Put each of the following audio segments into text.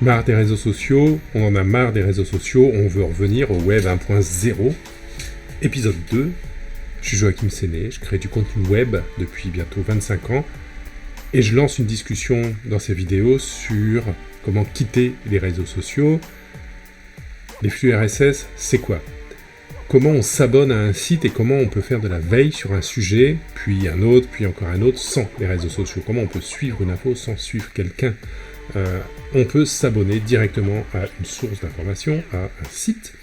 Marre des réseaux sociaux, on en a marre des réseaux sociaux, on veut revenir au web 1.0. Épisode 2, je suis Joachim Séné, je crée du contenu web depuis bientôt 25 ans et je lance une discussion dans ces vidéos sur comment quitter les réseaux sociaux. Les flux RSS, c'est quoi ? Comment on s'abonne à un site et comment on peut faire de la veille sur un sujet, puis un autre, puis encore un autre, sans les réseaux sociaux. Comment on peut suivre une info sans suivre quelqu'un. On peut s'abonner directement à une source d'information, à un site.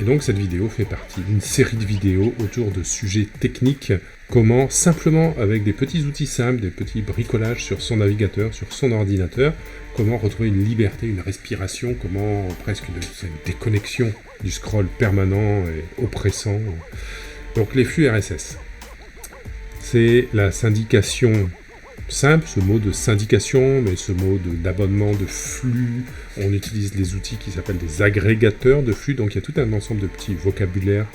Et donc cette vidéo fait partie d'une série de vidéos autour de sujets techniques. Comment simplement, avec des petits outils simples, des petits bricolages sur son navigateur, sur son ordinateur, comment retrouver une liberté, une respiration, comment presque une déconnexion du scroll permanent et oppressant. Donc les flux RSS. C'est la syndication simple, ce mot de syndication, mais ce mot d'abonnement, de flux. On utilise les outils qui s'appellent des agrégateurs de flux, donc il y a tout un ensemble de petits vocabulaires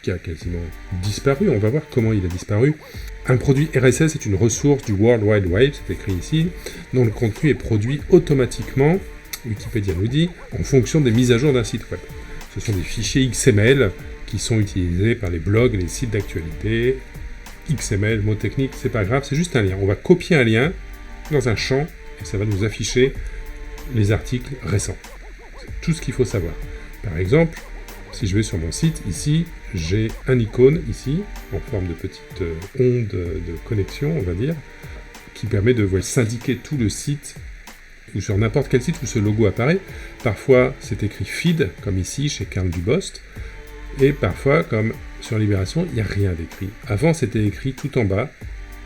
qui a quasiment disparu. On va voir comment il a disparu. Un produit RSS est une ressource du World Wide Web, c'est écrit ici, dont le contenu est produit automatiquement, Wikipédia nous dit, en fonction des mises à jour d'un site web. Ce sont des fichiers XML qui sont utilisés par les blogs et les sites d'actualité. XML, mot technique, c'est pas grave, c'est juste un lien. On va copier un lien dans un champ et ça va nous afficher les articles récents. C'est tout ce qu'il faut savoir. Par exemple, si je vais sur mon site, ici, j'ai un icône, ici, en forme de petite onde de connexion, on va dire, qui permet de syndiquer tout le site, ou sur n'importe quel site où ce logo apparaît. Parfois, c'est écrit feed, comme ici, chez Karl Dubost, et parfois, comme sur Libération, il n'y a rien d'écrit. Avant, c'était écrit tout en bas,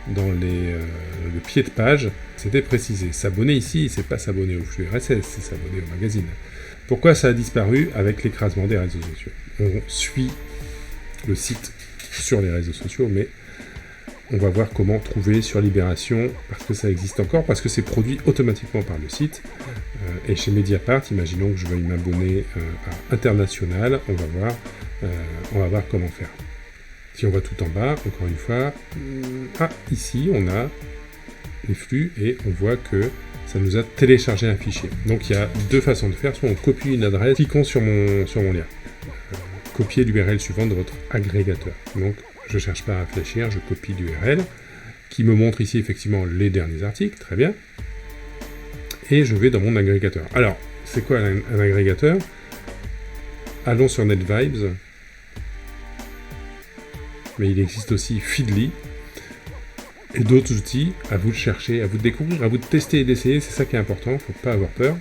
dans le pied de page, c'était précisé. S'abonner ici, c'est pas s'abonner au flux RSS, c'est s'abonner au magazine. Pourquoi ça a disparu avec l'écrasement des réseaux sociaux ? On suit le site sur les réseaux sociaux, mais on va voir comment trouver sur Libération, parce que ça existe encore, parce que c'est produit automatiquement par le site. Et chez Mediapart, imaginons que je veuille m'abonner à International, on va voir comment faire. Si on va tout en bas, encore une fois, ici on a les flux et on voit que ça nous a téléchargé un fichier. Donc il y a deux façons de faire, soit on copie une adresse, cliquons sur mon lien. Copier l'URL suivante de votre agrégateur. Donc je ne cherche pas à réfléchir, je copie l'URL, qui me montre ici effectivement les derniers articles, très bien. Et je vais dans mon agrégateur. Alors, c'est quoi un agrégateur ? Allons sur NetVibes. Mais il existe aussi Feedly et d'autres outils. À vous de chercher, à vous de découvrir, à vous de tester et d'essayer. C'est ça qui est important, il ne faut pas avoir peur.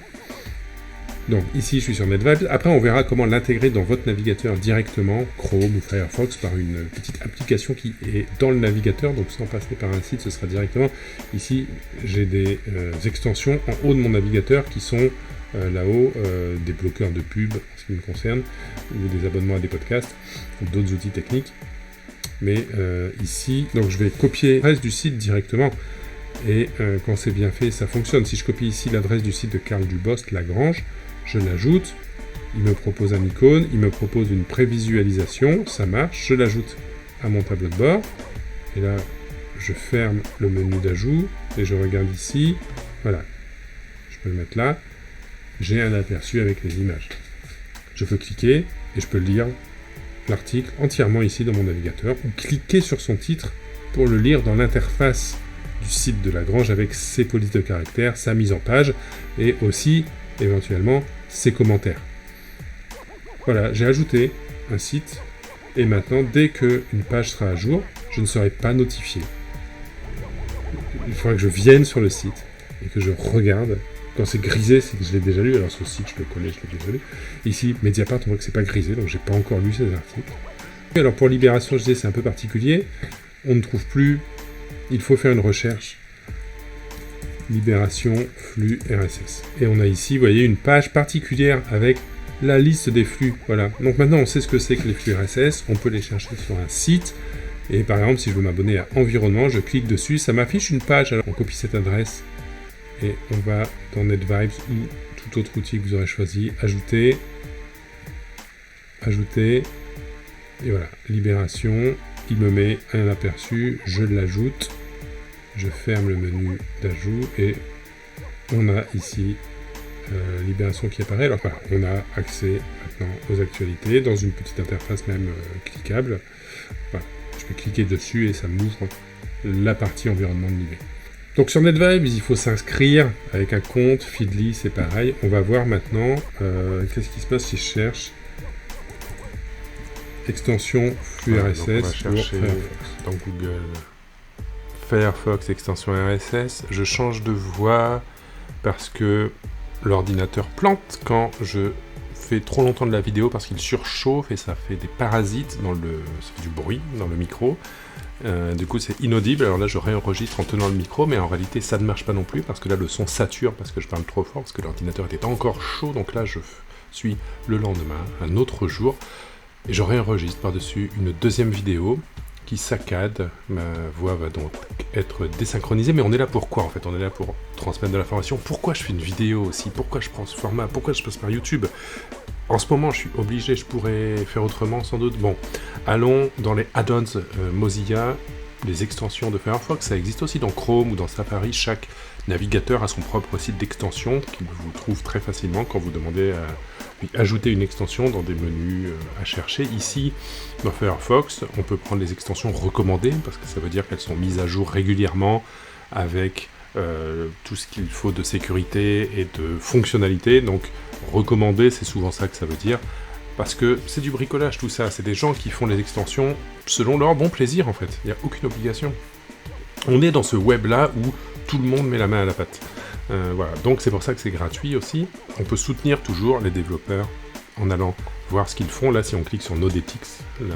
Donc ici, je suis sur NetVibes. Après, on verra comment l'intégrer dans votre navigateur directement, Chrome ou Firefox, par une petite application qui est dans le navigateur. Donc sans passer par un site, ce sera directement. Ici, j'ai des extensions en haut de mon navigateur qui sont là-haut, des bloqueurs de pub, en ce qui me concerne, ou des abonnements à des podcasts, ou d'autres outils techniques. Mais ici, donc je vais copier l'adresse du site directement. Et quand c'est bien fait, ça fonctionne. Si je copie ici l'adresse du site de Karl Dubost, Lagrange, je l'ajoute, il me propose un icône, il me propose une prévisualisation, ça marche, je l'ajoute à mon tableau de bord, et là, je ferme le menu d'ajout, et je regarde ici, voilà, je peux le mettre là, j'ai un aperçu avec les images. Je peux cliquer, et je peux lire l'article entièrement ici dans mon navigateur, ou cliquer sur son titre pour le lire dans l'interface du site de Lagrange avec ses polices de caractères, sa mise en page, et aussi, éventuellement, ses commentaires. Voilà, j'ai ajouté un site, et maintenant, dès qu'une page sera à jour, je ne serai pas notifié. Il faudra que je vienne sur le site, et que je regarde. Quand c'est grisé, c'est que je l'ai déjà lu, alors ce site, je le connais, je l'ai déjà lu. Ici, Mediapart, on voit que c'est pas grisé, donc j'ai pas encore lu ces articles. Alors pour Libération, je disais, c'est un peu particulier. On ne trouve plus, il faut faire une recherche. Libération, flux RSS. Et on a ici, vous voyez, une page particulière avec la liste des flux. Voilà. Donc maintenant, on sait ce que c'est que les flux RSS. On peut les chercher sur un site. Et par exemple, si je veux m'abonner à Environnement, je clique dessus. Ça m'affiche une page. Alors, on copie cette adresse. Et on va dans NetVibes ou tout autre outil que vous aurez choisi. Ajouter. Ajouter. Et voilà. Libération. Il me met un aperçu. Je l'ajoute. Je ferme le menu d'ajout et on a ici Libération qui apparaît. Alors voilà, on a accès maintenant aux actualités dans une petite interface même cliquable. Voilà, je peux cliquer dessus et ça m'ouvre la partie environnement de Libé. Donc sur NetVibes, il faut s'inscrire avec un compte. Feedly, c'est pareil. On va voir maintenant qu'est-ce qui se passe si je cherche extension flux RSS. On va chercher dans Google Firefox extension RSS. Je change de voix parce que l'ordinateur plante quand je fais trop longtemps de la vidéo parce qu'il surchauffe et ça fait des parasites ça fait du bruit dans le micro. Du coup c'est inaudible, alors là je réenregistre en tenant le micro, mais en réalité ça ne marche pas non plus parce que là le son sature parce que je parle trop fort, parce que l'ordinateur était encore chaud, donc là je suis le lendemain, un autre jour, et je réenregistre par-dessus une deuxième vidéo qui saccade, ma voix va donc être désynchronisée, mais on est là pour quoi en fait? On est là pour transmettre de l'information. Pourquoi je fais une vidéo aussi? Pourquoi je prends ce format? Pourquoi je passe par YouTube? En ce moment, je suis obligé, je pourrais faire autrement sans doute. Bon, allons dans les add-ons Mozilla, les extensions de Firefox, ça existe aussi dans Chrome ou dans Safari. Chaque navigateur a son propre site d'extension qu'il vous trouve très facilement quand vous demandez à lui ajouter une extension dans des menus à chercher. Ici, dans Firefox, on peut prendre les extensions recommandées parce que ça veut dire qu'elles sont mises à jour régulièrement avec tout ce qu'il faut de sécurité et de fonctionnalité. Donc, recommandé, c'est souvent ça que ça veut dire, parce que c'est du bricolage tout ça, c'est des gens qui font les extensions selon leur bon plaisir en fait, il n'y a aucune obligation. On est dans ce web là où tout le monde met la main à la pâte. Voilà, donc c'est pour ça que c'est gratuit aussi. On peut soutenir toujours les développeurs en allant voir ce qu'ils font. Là, si on clique sur Nodetics, la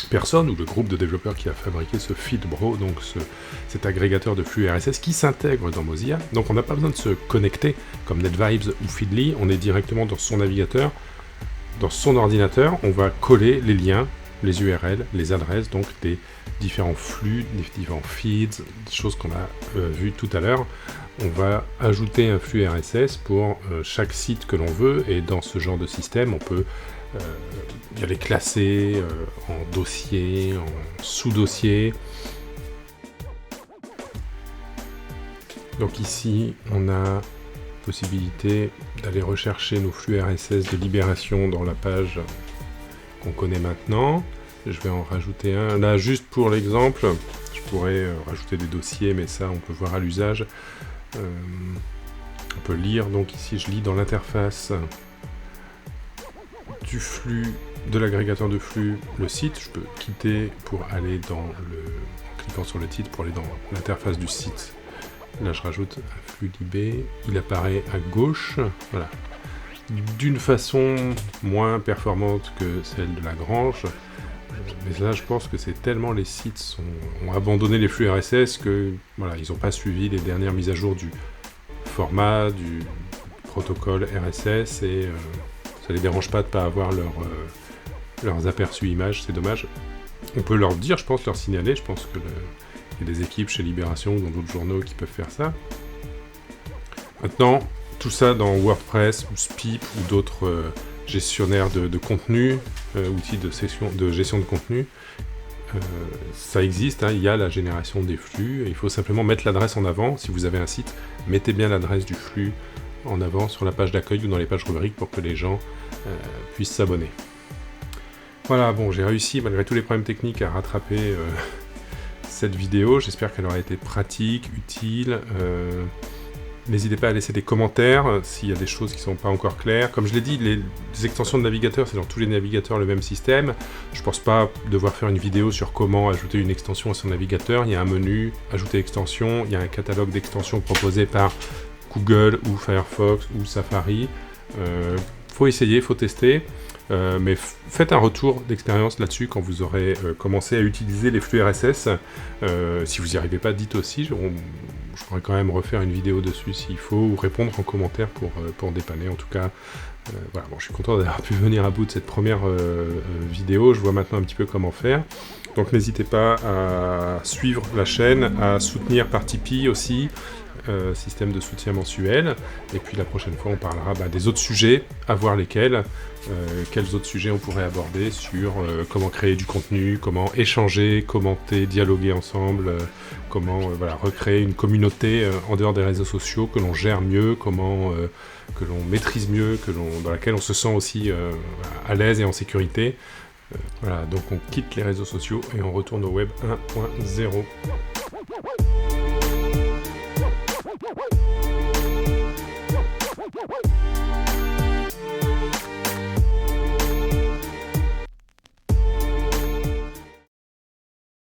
personne ou le groupe de développeurs qui a fabriqué ce Feedbro, donc cet agrégateur de flux RSS qui s'intègre dans Mozilla. Donc on n'a pas besoin de se connecter comme NetVibes ou Feedly, on est directement dans son navigateur, dans son ordinateur, on va coller les liens, les URL, les adresses, donc des différents flux, des différents feeds, des choses qu'on a vues tout à l'heure. On va ajouter un flux RSS pour chaque site que l'on veut, et dans ce genre de système, on peut les classer en dossiers, en sous-dossiers. Donc ici, on a possibilité d'aller rechercher nos flux RSS de libération dans la page qu'on connaît maintenant. Je vais en rajouter un. Là, juste pour l'exemple, je pourrais rajouter des dossiers, mais ça, on peut voir à l'usage. On peut lire, donc ici, je lis dans l'interface du flux, de l'agrégateur de flux, le site. Je peux quitter pour aller en cliquant sur le titre, pour aller dans l'interface du site. Là, je rajoute un flux libé. Il apparaît à gauche. Voilà. D'une façon moins performante que celle de Lagrange. Mais là, je pense que c'est tellement les sites ont abandonné les flux RSS que voilà, ils n'ont pas suivi les dernières mises à jour du format, du protocole RSS, et ça les dérange pas de ne pas avoir leurs aperçus images. C'est dommage. On peut leur dire, je pense, leur signaler. Je pense que il y a des équipes chez Libération ou dans d'autres journaux qui peuvent faire ça. Maintenant, tout ça dans WordPress ou Spip ou d'autres gestionnaires de contenu, outils de gestion de contenu, ça existe, hein, il y a la génération des flux, et il faut simplement mettre l'adresse en avant. Si vous avez un site, mettez bien l'adresse du flux en avant sur la page d'accueil ou dans les pages rubriques pour que les gens puissent s'abonner. Voilà, bon, j'ai réussi malgré tous les problèmes techniques à rattraper cette vidéo. J'espère qu'elle aura été pratique, utile. N'hésitez pas à laisser des commentaires s'il y a des choses qui ne sont pas encore claires. Comme je l'ai dit, les extensions de navigateurs, c'est dans tous les navigateurs le même système. Je ne pense pas devoir faire une vidéo sur comment ajouter une extension à son navigateur. Il y a un menu, ajouter extension, il y a un catalogue d'extensions proposé par Google ou Firefox ou Safari. Faut essayer, faut tester. Mais faites un retour d'expérience là-dessus quand vous aurez commencé à utiliser les flux RSS. Si vous n'y arrivez pas, dites aussi. Je pourrais quand même refaire une vidéo dessus s'il faut, ou répondre en commentaire pour dépanner. En tout cas, voilà, bon, je suis content d'avoir pu venir à bout de cette première vidéo. Je vois maintenant un petit peu comment faire. Donc n'hésitez pas à suivre la chaîne, à soutenir par Tipeee aussi. système de soutien mensuel. Et puis la prochaine fois, on parlera des autres sujets, à voir lesquels. Quels autres sujets on pourrait aborder sur comment créer du contenu, comment échanger, commenter, dialoguer ensemble, comment recréer une communauté en dehors des réseaux sociaux, que l'on gère mieux, comment que l'on maîtrise mieux, dans laquelle on se sent aussi à l'aise et en sécurité. Voilà, donc on quitte les réseaux sociaux et on retourne au web 1.0.